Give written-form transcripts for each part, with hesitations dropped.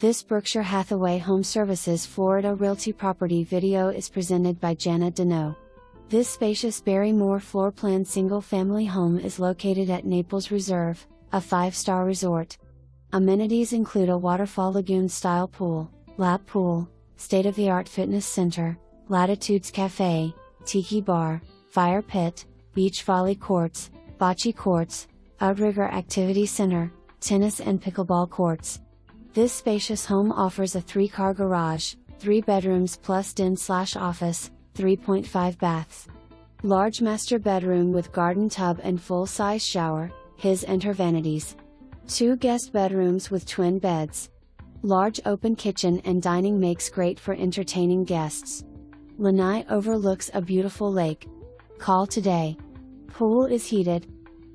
This Berkshire Hathaway HomeServices Florida Realty property video is presented by Jana Deneau. This spacious Barrymore floor-plan single-family home is located at Naples Reserve, a 5-star resort. Amenities include a waterfall lagoon-style pool, lap pool, state-of-the-art fitness center, Latitudes Cafe, Tiki Bar, fire pit, beach volley courts, bocce courts, outrigger activity center, tennis and pickleball courts. This spacious home offers a 3-car garage, 3 bedrooms plus den/office, 3.5 baths. Large master bedroom with garden tub and full-size shower, his and her vanities. 2 guest bedrooms with twin beds. Large open kitchen and dining makes great for entertaining guests. Lanai overlooks a beautiful lake. Call today. Pool is heated.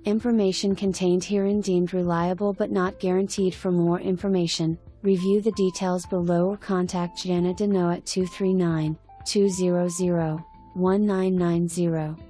Information contained herein deemed reliable but not guaranteed. For more information, review the details below or contact Jana Deneau at 239-200-1990.